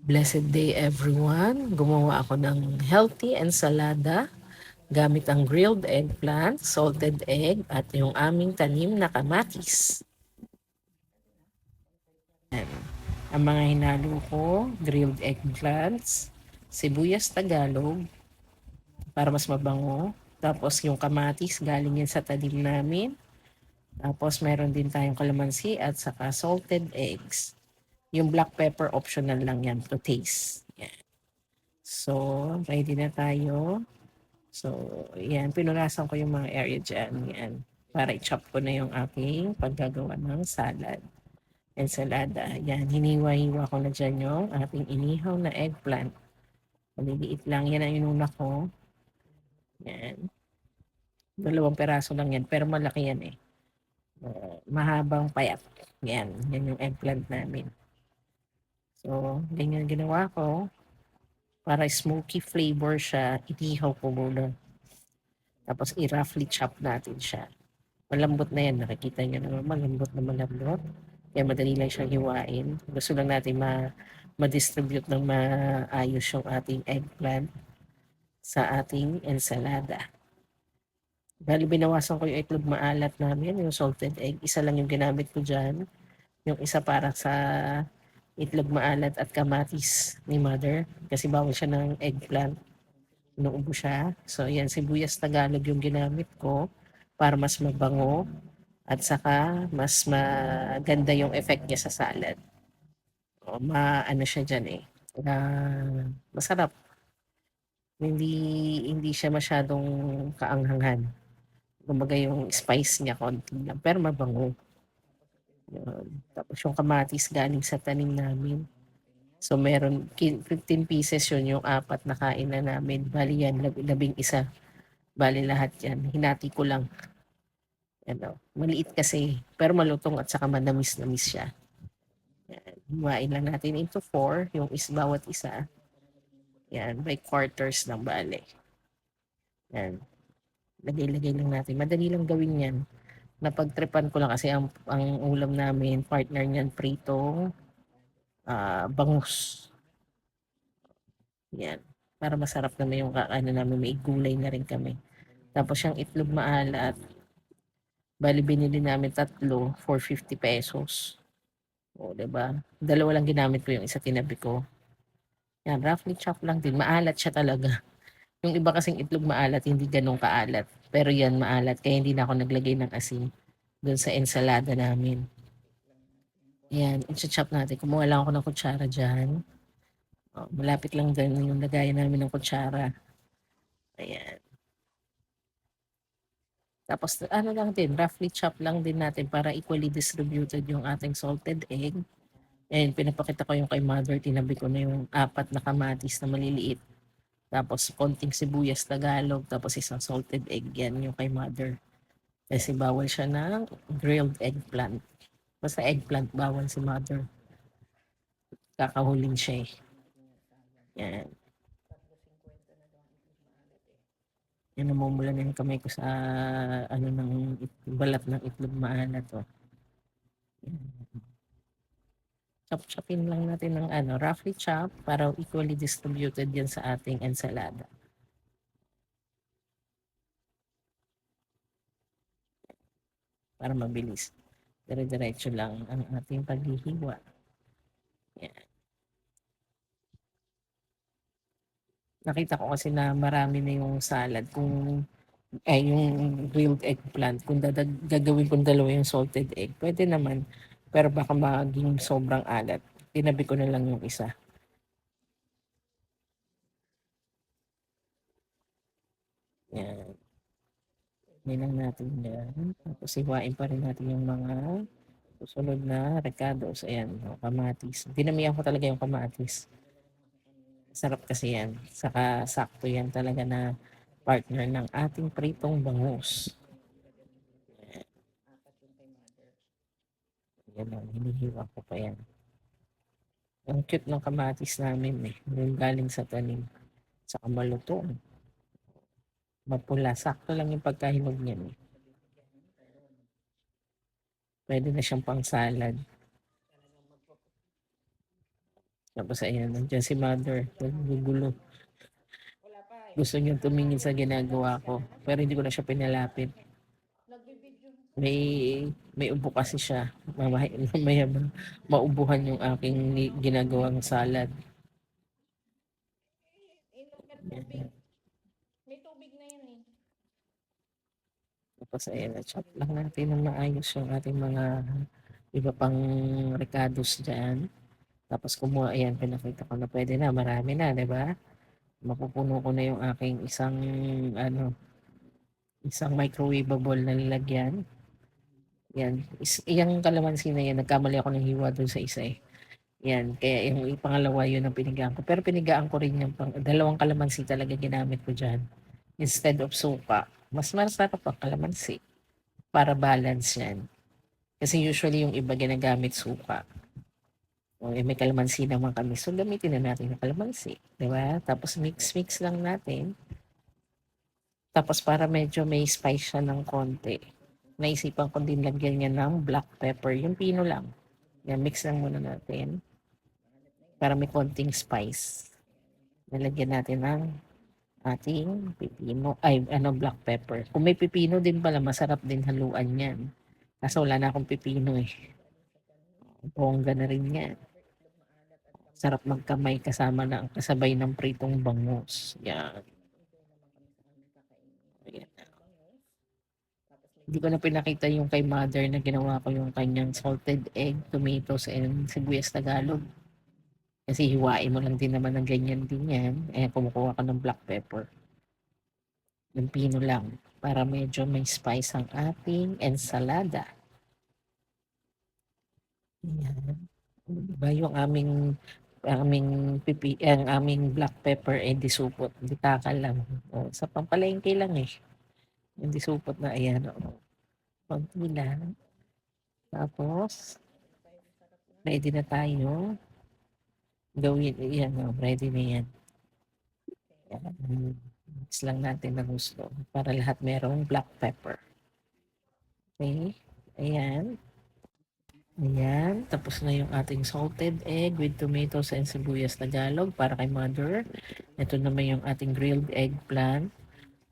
Blessed day everyone! Gumawa ako ng healthy ensalada gamit ang grilled eggplant, salted egg at yung aming tanim na kamatis. Ang mga hinalo ko, grilled eggplants, sibuyas Tagalog para mas mabango. Tapos yung kamatis galing yan sa tanim namin. Tapos meron din tayong kalamansi at saka salted eggs. Yung black pepper optional lang yan to taste. Yan. So, ready na tayo. So, yan, pinunasan ko yung mga area dyan, yan, para i-chop ko na yung aking paggagawa ng salad. Ensalada, yan, hiniwa-hiwa ko na dyan yung ating inihaw na eggplant. Maliliit lang, yan ang inuna ko. Yan, 2 peraso lang yan, pero malaki yan eh. Mahabang payat. Yan yung eggplant namin. So, ganyan ginawa ko. Para smoky flavor siya, inihaw ko muna. Tapos i-roughly chop natin siya. Malambot na yan, nakikita nyo naman, malambot na malambot. Kaya madali lang siyang hiwain. Gusto lang natin ma-distribute ng maayos yung ating eggplant sa ating ensalada. Bali, binawasan ko yung itlog maalat namin, yung salted egg. Isa lang yung ginamit ko dyan. Yung isa para sa itlog maalat at kamatis ni mother. Kasi bawal siya ng eggplant. Inuubo siya. So, yan, sibuyas Tagalog yung ginamit ko para mas mabango at saka mas maganda yung effect niya sa salad. O, maano siya dyan eh. Masarap. Hindi, hindi siya masyadong kaanghangan. Kumbaga yung spice niya konti lang, pero mabango. Yun. Tapos yung kamatis galing sa tanim namin. So meron 15 pieces yun yung apat na kain na namin. Bali yan, 11. Bali lahat yan. Hinati ko lang. Ano, maliit kasi, pero malutong at saka manamis-namis siya. Yan. Hiwain lang natin into 4, yung bawat isa. Yan, by quarters ng bale. Yan. Lagay-lagay lang natin. Madali lang gawin yan. Napagtripan ko lang kasi ang ulam namin, partner niyan, pritong bangus. Yan. Para masarap naman yung ano namin, may gulay na rin kami. Tapos yung itlog maalat, bali binili namin 3 for 50 pesos. O, diba? 2 lang ginamit ko, yung isa tinabi ko. Yan, roughly chop lang din. Maalat siya talaga. Yung iba kasing itlog maalat, hindi ganun kaalat. Pero yan maalat, kaya hindi na ako naglagay ng asin doon sa ensalada namin. Yan, i-chop natin. Kumuha lang ako ng kutsara dyan. O, malapit lang din yung lagayan namin ng kutsara. Ayan. Tapos ano lang din, roughly chop lang din natin para equally distributed yung ating salted egg. And pinapakita ko yung kay mother, tinabi ko na yung 4 na kamatis na maliliit. Tapos konting sibuyas Tagalog, tapos isang salted egg, yan yung kay mother. Kasi bawal siya ng grilled eggplant. Basta eggplant, bawal si mother. Kakahulin siya eh. Yan. Yan, namumula na yung kamay ko sa ano ng balat ng itlog maalat to. Chop-chopin lang natin ng ano, roughly chop para equally distributed yan sa ating ensalada. Para mabilis. Dire-diretso lang ang ating paghihiwa. Yan. Nakita ko kasi na marami na yung salad kung yung grilled eggplant. Kung gagawin kong 2 yung salted egg, pwede naman. Pero baka maging sobrang alat. Tinabi ko na lang yung isa. Yan. Nilang natin yan. Tapos iwain pa rin natin yung mga susunod na recados. Ayan, kamatis. Dinamihan ko talaga yung kamatis. Sarap kasi yan. Saka sakto yan talaga na partner ng ating pritong bangus. Yan lang, hinihiwa ko pa yan. Ang cute ng kamatis namin eh. Yung galing sa tanim. Saka malutong. Mapula. Sakto lang yung pagkahinog niyan eh. Pwede na siyang pang salad. Tapos ayan, nandiyan si mother, nagugulo. Gusto niyang tumingin sa ginagawa ko, pero hindi ko na siya pinalapit. May may ubo kasi siya. Mamaya maubuhan yung aking ginagawang salad. Yan. Tapos ayan, chop lang natin ng maayos yung ating mga iba pang recados dyan. Tapos kumuha, ayan, pinakita ko na pwede na, marami na, di ba? Mapupuno ko na yung aking ano, isang microwavable na lalagyan. Yan. Yung kalamansi na yan, nagkamali ako ng hiwa dun sa isa eh. Yan, kaya yung pangalawa yun ang pinigaan ko. Pero pinigaan ko rin yung dalawang kalamansi talaga ginamit ko dyan. Instead of suka. Mas masarap ang kalamansi para balance yan. Kasi usually yung iba ginagamit suka. O, eh, may kalamansi naman kami. So, gamitin na natin yung kalamansi. Diba? Tapos mix-mix lang natin. Tapos para medyo may spice siya ng konti. Naisipan ko din lagyan niya ng black pepper. Yung pino lang. Yan, mix lang muna natin. Para may konting spice. Nalagyan natin ng ating pipino. Ay, ano, black pepper. Kung may pipino din pala, masarap din haluan yan. Kaso wala na akong pipino eh. Bongga na rin yan. Sarap magkamay kasama na kasabay ng pritong bangus. Yan. Ayan. Hindi ko na pinakita yung kay mother na ginawa ko yung kanyang salted egg, tomatoes, and sibuyas Tagalog. Kasi hiwain mo lang din naman ng ganyan din yan. Eh, kumukuha ka ng black pepper. Ng pino lang. Para medyo may spice ang ating ensalada. Ayan. Diba yung ang aming black pepper eh disupot, di takal lang. O, sa pampalengke lang eh. Yung disupot na ayan. O, konti lang. Tapos, ready na tayo. Gawin, yan o, ready na yan. Yan. Mix lang natin ng gusto para lahat merong black pepper. Okay? Ayan. Ayan. Tapos na yung ating salted egg with tomatoes and sibuyas Tagalog para kay mother. Ito naman yung ating grilled eggplant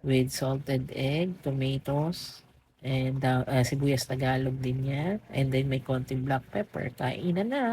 with salted egg, tomatoes, and sibuyas Tagalog din yan. And then may konting black pepper. Kainan na!